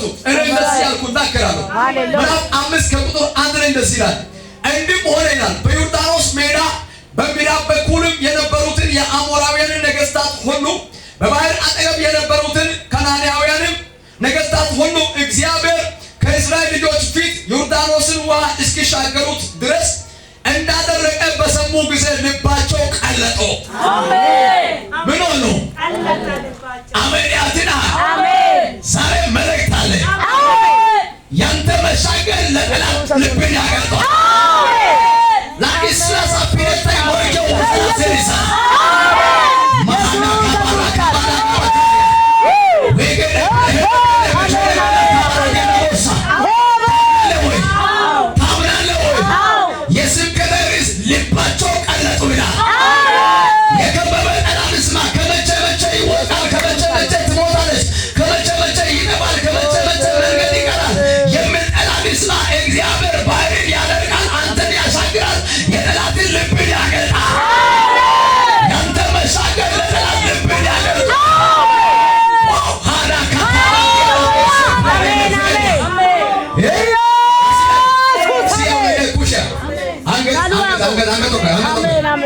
ተመልከቱ እኔ እንደዚህ ያልኩ እናገራለሁ ምዕራፍ 5 ከቁጥር 1 ላይ እንደዚህ ይላል እንዲህም ሆነ ይላል በዮርዳኖስ ሜዳ በምዕራብ በኩልም የነበሩትን የአሞራውያን ነገስታት ሁሉ በባህር አጠገብ የነበሩትን ከናናውያን ነገስታት ሁሉ እግዚአብሔር ከእስራኤል ልጆች ፊት ዮርዳኖስን ውሃ እስኪሻገሩት ድረስ እንዳደረቀ በሰሙ ጊዜ ልባቸው ቀለጠ። አሜን። ምን ሆኑ? አሜን ያትና አሜን። ዛሬ መልእክት አለ። አሜን። ያንተ መሻገር ለጠላት ልብን ያቀልጣል። አሜን። ለኢስላሳ ፒረታ ወርጀው ወሰለሳ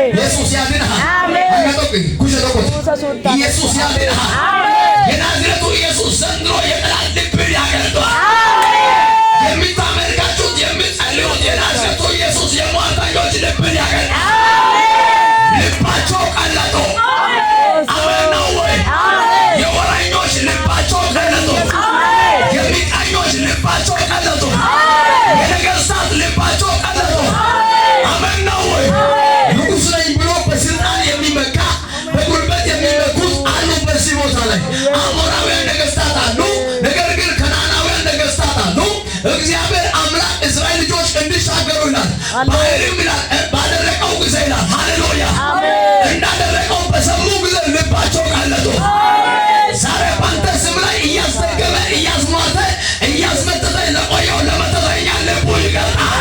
ኢየሱስ ያድንሃል። አሜን። ኢየሱስ ያድንሃል። የናዝሬቱ ኢየሱስ ዘንድሮ የጠላት ልብን ያቀልጠዋል። የሚታመልካችሁት የምትጸልዩት የናዝሬቱ ኢየሱስ የሟርተኞች ልብን ያቀልጣል። ልባቸው ቀለጡ። አሜን ነው ወይ? የወረኞች ልባቸው ቀለጡ። የሚቃኞች ልባቸው ቀለጡ። የነገሥታት ልባቸው ቀለጡ። አሜን ነው ወይ? ንጉሥ ነኝ ብሎ በስልጣን የሚመካ በጉልበት የሚመኩት አሉ። በዚህ ቦታ ላይ አሞራውያን ነገሥታት አሉ። ነገር ግን ከነዓናውያን ነገሥታት አሉ። እግዚአብሔር አምላክ እስራኤል ልጆች እንዲሻገሩ ይላል ባህርም ይላል ባደረቀው ጊዜ ይላል ሃሌሉያ እንዳደረቀው በሰሙ ጊዜ ልባቸው ቀለጡ። ዛሬ ባንተ ስም ላይ እያስደገመ እያስሟተ እያስመተተ ለቆየው ለመተተኛ ልቡ ይቀልጣል።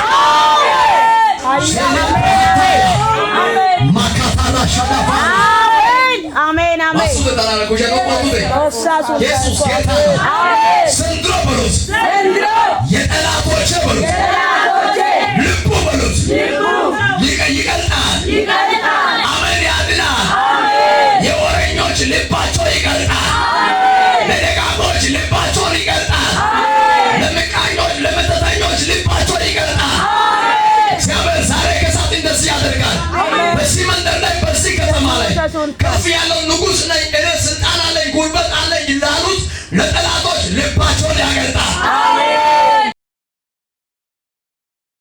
አሜን አሜን ኢየሱስ ጌታ ነው። ዘንድሮ በሉት የጠላቶቼ በሉት ልቡ በሉት ይቀልጣል። አሜን ያድናል። የወረኞች ልባቸው ይቀልጣል። ለደጋጎች ልባቸውን ይቀልጣል። ለምቃኞች ለመተተኞች ልባቸው ይቀልጣል። እግዚአብሔር ዛሬ ከሳት እንደዚህ ያደርጋል። በዚህ መንደር ላይ በዚህ ከተማ ላይ ከፍ ያለው ንጉሥ ነኝ እኔ ስልጣን አለኝ ጉልበት አለኝ ይላሉት ለጠላቶች ልባቸውን ያቀልጣል።